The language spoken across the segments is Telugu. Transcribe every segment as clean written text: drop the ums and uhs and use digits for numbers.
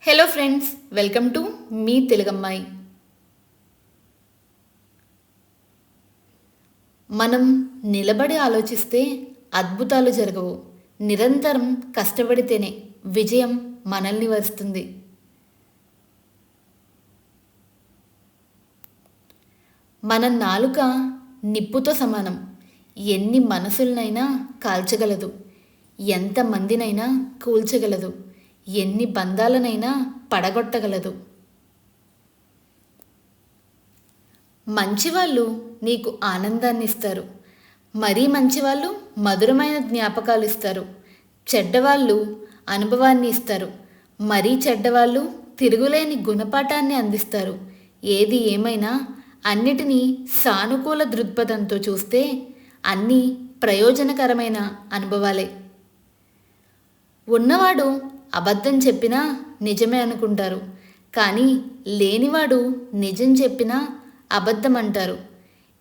Hello friends, welcome to me తెలుగమ్మాయి. మనం నిలబడి ఆలోచిస్తే అద్భుతాలు జరగవు. నిరంతరం కష్టపడితేనే విజయం మనల్ని వస్తుంది. మన నాలుక నిప్పుతో సమానం. ఎన్ని మనసులనైనా కాల్చగలదు, ఎంతమందినైనా కూల్చగలదు, ఎన్ని బంధాలనైనా పడగొట్టగలదు. మంచివాళ్ళు నీకు ఆనందాన్ని ఇస్తారు. మరీ మంచివాళ్ళు మధురమైన జ్ఞాపకాలు ఇస్తారు. చెడ్డవాళ్ళు అనుభవాన్ని ఇస్తారు. మరీ చెడ్డవాళ్ళు తిరుగులేని గుణపాఠాన్ని అందిస్తారు. ఏది ఏమైనా అన్నిటినీ సానుకూల దృక్పథంతో చూస్తే అన్నీ ప్రయోజనకరమైన అనుభవాలే. ఉన్నవాడు అబద్ధం చెప్పినా నిజమే అనుకుంటారు, కానీ లేనివాడు నిజం చెప్పినా అబద్ధం అంటారు.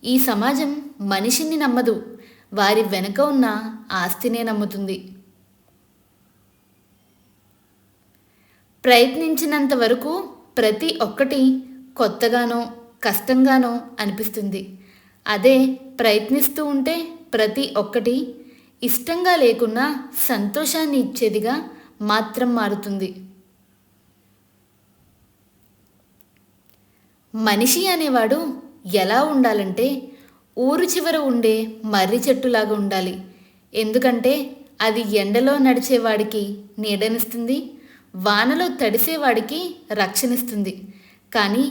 ఈ సమాజం మనిషిని నమ్మదు, వారి వెనుక ఉన్న ఆస్తినే నమ్ముతుంది. ప్రయత్నించినంత వరకు ప్రతి ఒక్కటి కొత్తగానో కష్టంగానో అనిపిస్తుంది. అదే ప్రయత్నిస్తూ ఉంటే ప్రతి ఒక్కటి ఇష్టంగా లేకున్నా సంతోషాన్ని ఇచ్చేదిగా మాత్రం మారుతుంది. మనిషి అనేవాడు ఎలా ఉండాలంటే ఊరు చివర ఉండే మర్రి చెట్టులాగా ఉండాలి. ఎందుకంటే అది ఎండలో నడిచేవాడికి నీడనిస్తుంది, వానలో తడిసేవాడికి రక్షణిస్తుంది. కానీ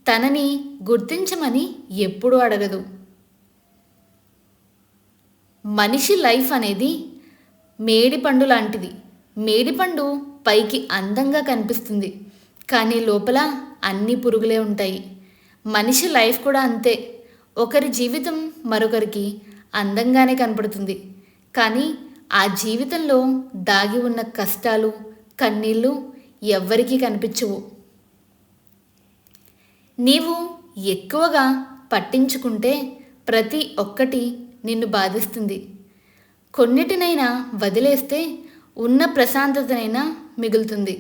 తనని గుర్తించమని ఎప్పుడూ అడగదు. మనిషి లైఫ్ అనేది మేడిపండు లాంటిది. మేడిపండు పైకి అందంగా కనిపిస్తుంది, కానీ లోపల అన్ని పురుగులే ఉంటాయి. మనిషి లైఫ్ కూడా అంతే. ఒకరి జీవితం మరొకరికి అందంగానే కనపడుతుంది, కానీ ఆ జీవితంలో దాగి ఉన్న కష్టాలు కన్నీళ్ళు ఎవ్వరికీ కనిపించవు. నీవు ఎక్కువగా పట్టించుకుంటే ప్రతి ఒక్కటి నిన్ను బాధిస్తుంది. కొన్నిటినైనా వదిలేస్తే ఉన్న ప్రశాంతతనైనా మిగులుతుంది.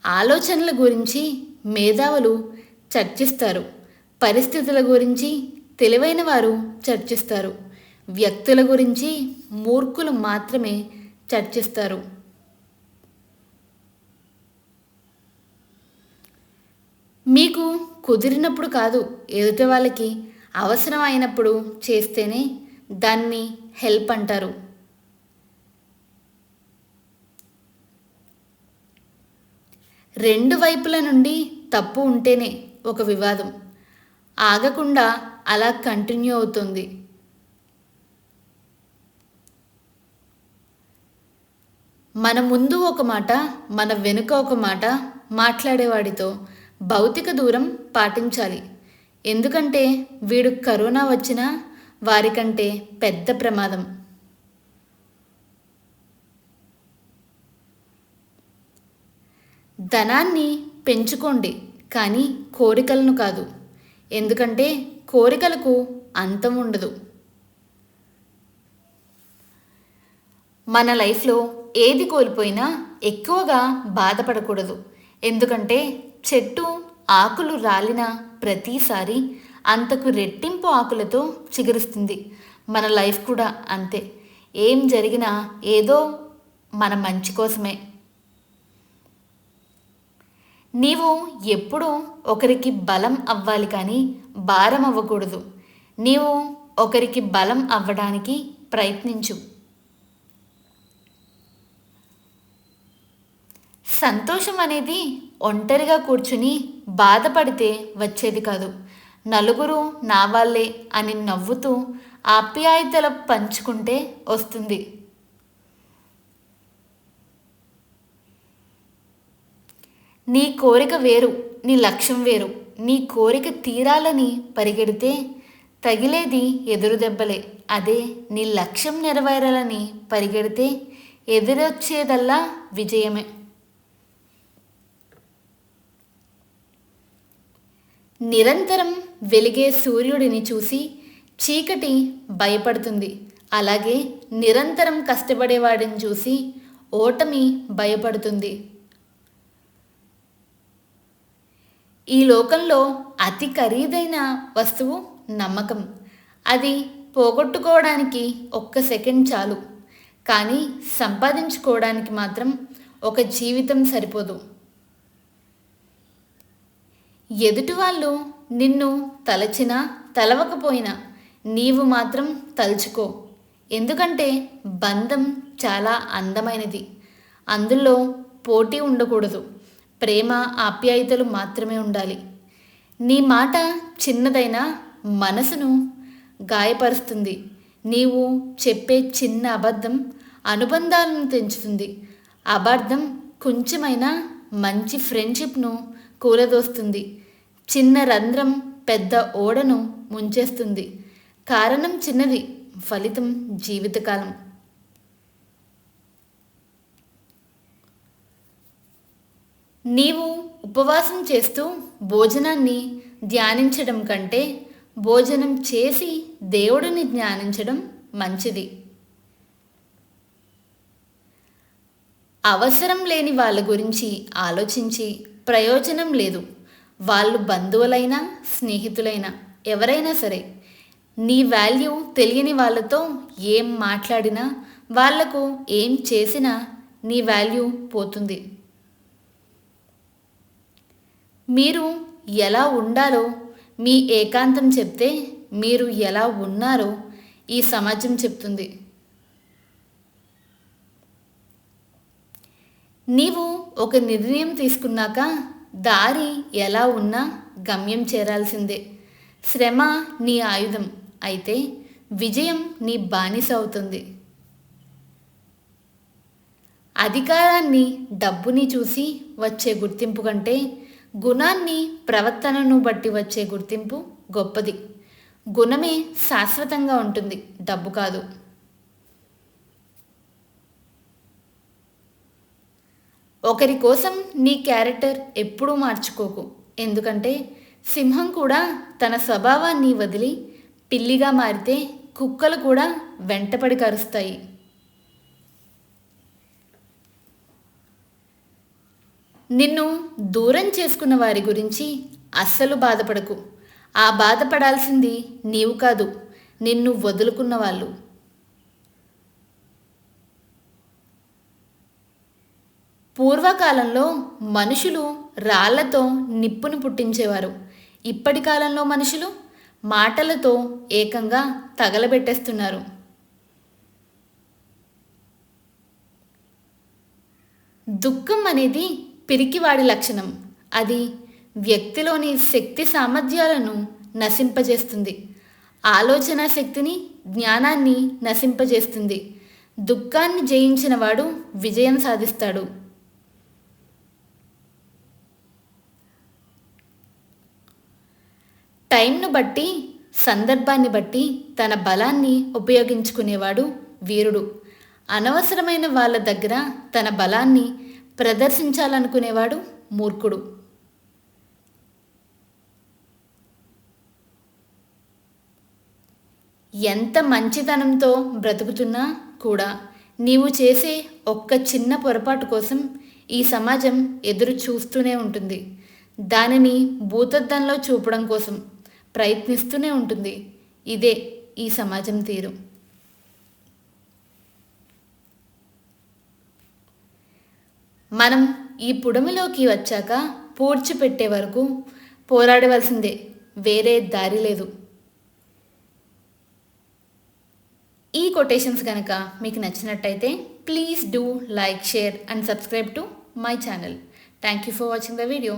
ఆలోచనల గురించి మేధావులు చర్చిస్తారు, పరిస్థితుల గురించి తెలివైన వారు చర్చిస్తారు, వ్యక్తుల గురించి మూర్ఖులు మాత్రమే చర్చిస్తారు. మీకు కుదిరినప్పుడు కాదు, ఎదుటి వాళ్ళకి అవసరం అయినప్పుడు చేస్తేనే దాన్ని హెల్ప్ అంటారు. రెండు వైపుల నుండి తప్పు ఉంటేనే ఒక వివాదం ఆగకుండా అలా కంటిన్యూ అవుతుంది. మన ముందు ఒక మాట, మన వెనుక ఒక మాట మాట్లాడేవాడితో భౌతిక దూరం పాటించాలి. ఎందుకంటే వీడు కరోనా వచ్చినా వారికంటే పెద్ద ప్రమాదం. ధనాన్ని పెంచుకోండి, కానీ కోరికలను కాదు. ఎందుకంటే కోరికలకు అంతం ఉండదు. మన లైఫ్లో ఏది కోల్పోయినా ఎక్కువగా బాధపడకూడదు. ఎందుకంటే చెట్టు ఆకులు రాలిన ప్రతిసారి అంతకు రెట్టింపు ఆకులతో చిగురుస్తుంది. మన లైఫ్ కూడా అంతే. ఏం జరిగినా ఏదో మన మంచి కోసమే. నీవు ఎప్పుడూ ఒకరికి బలం అవ్వాలి, కానీ భారం అవ్వకూడదు. నీవు ఒకరికి బలం అవ్వడానికి ప్రయత్నించు. సంతోషం అనేది ఒంటరిగా కూర్చుని బాధపడితే వచ్చేది కాదు. నలుగురు నా వాళ్ళే అని నవ్వుతూ ఆప్యాయతలు పంచుకుంటే వస్తుంది. నీ కోరిక వేరు, నీ లక్ష్యం వేరు. నీ కోరిక తీరాలని పరిగెడితే తగిలేది ఎదురు దెబ్బలే. అదే నీ లక్ష్యం నెరవేరాలని పరిగెడితే ఎదురొచ్చేదల్లా విజయమే. నిరంతరం వెలిగే సూర్యుడిని చూసి చీకటి భయపడుతుంది. అలాగే నిరంతరం కష్టపడేవాడిని చూసి ఓటమి భయపడుతుంది. ఈ లోకంలో అతి ఖరీదైన వస్తువు నమ్మకం. అది పోగొట్టుకోవడానికి ఒక్క సెకండ్ చాలు, కానీ సంపాదించుకోవడానికి మాత్రం ఒక జీవితం సరిపోదు. ఎదుటి వాళ్ళు నిన్ను తలచినా తలవకపోయినా నీవు మాత్రం తలుచుకో. ఎందుకంటే బంధం చాలా అందమైనది. అందులో పోటీ ఉండకూడదు. ప్రేమ ఆప్యాయతలు మాత్రమే ఉండాలి. నీ మాట చిన్నదైనా మనసును గాయపరుస్తుంది. నీవు చెప్పే చిన్న అబద్ధం అనుబంధాలను తెంచుతుంది. అబద్ధం కొంచెమైనా మంచి ఫ్రెండ్షిప్ను కూలదోస్తుంది. చిన్న రంధ్రం పెద్ద ఓడను ముంచేస్తుంది. కారణం చిన్నది, ఫలితం జీవితకాలం. నీవు ఉపవాసం చేస్తూ భోజనాన్ని ధ్యానించడం కంటే భోజనం చేసి దేవుడిని ధ్యానించడం మంచిది. అవసరం లేని వాళ్ళ గురించి ఆలోచించి ప్రయోజనం లేదు. వాళ్ళు బంధువులైనా స్నేహితులైనా ఎవరైనా సరే. నీ వాల్యూ తెలియని వాళ్ళతో ఏం మాట్లాడినా, వాళ్లకు ఏం చేసినా నీ వాల్యూ పోతుంది. మీరు ఎలా ఉండాలో మీ ఏకాంతం చెప్తే మీరు ఎలా ఉన్నారో ఈ సమాజం చెప్తుంది. నీవు ఒక నిర్ణయం తీసుకున్నాక దారి ఎలా ఉన్నా గమ్యం చేరాల్సిందే. శ్రమ నీ ఆయుధం అయితే విజయం నీ బానిస అవుతుంది. అధికారాన్ని డబ్బుని చూసి వచ్చే గుర్తింపు కంటే గుణాన్ని ప్రవర్తనను బట్టి వచ్చే గుర్తింపు గొప్పది. గుణమే శాశ్వతంగా ఉంటుంది, డబ్బు కాదు. ఒకరి కోసం నీ క్యారెక్టర్ ఎప్పుడూ మార్చుకోకు. ఎందుకంటే సింహం కూడా తన స్వభావాన్ని వదిలి పిల్లిగా మారితే కుక్కలు కూడా వెంటపడి కరుస్తాయి. నిన్ను దూరం చేసుకున్న వారి గురించి అస్సలు బాధపడకు. ఆ బాధపడాల్సింది నీవు కాదు, నిన్ను వదులుకున్న వాళ్ళు. పూర్వకాలంలో మనుషులు రాళ్లతో నిప్పును పుట్టించేవారు. ఇప్పటి కాలంలో మనుషులు మాటలతో ఏకంగా తగలబెట్టేస్తున్నారు. దుఃఖం అనేది పిరికివాడి లక్షణం. అది వ్యక్తిలోని శక్తి సామర్థ్యాలను నశింపజేస్తుంది. ఆలోచన శక్తిని, జ్ఞానాన్ని నశింపజేస్తుంది. దుఃఖాన్ని జయించిన వాడు విజయం సాధిస్తాడు. టైంను బట్టి, సందర్భాన్ని బట్టి తన బలాన్ని ఉపయోగించుకునేవాడు వీరుడు. అనవసరమైన వాళ్ళ దగ్గర తన బలాన్ని ప్రదర్శించాలనుకునేవాడు మూర్ఖుడు. ఎంత మంచితనంతో బ్రతుకుతున్నా కూడా నీవు చేసే ఒక్క చిన్న పొరపాటు కోసం ఈ సమాజం ఎదురు చూస్తూనే ఉంటుంది. దానిని భూతద్దంలో చూపడం కోసం ప్రయత్నిస్తూనే ఉంటుంది. ఇదే ఈ సమాజం తీరు. మనం ఈ పుడమిలోకి వచ్చాక పూడ్చిపెట్టే వరకు పోరాడవలసిందే, వేరే దారి లేదు. ఈ కొటేషన్స్ కనుక మీకు నచ్చినట్టయితే please do like, share and subscribe to my channel. Thank you for watching the video.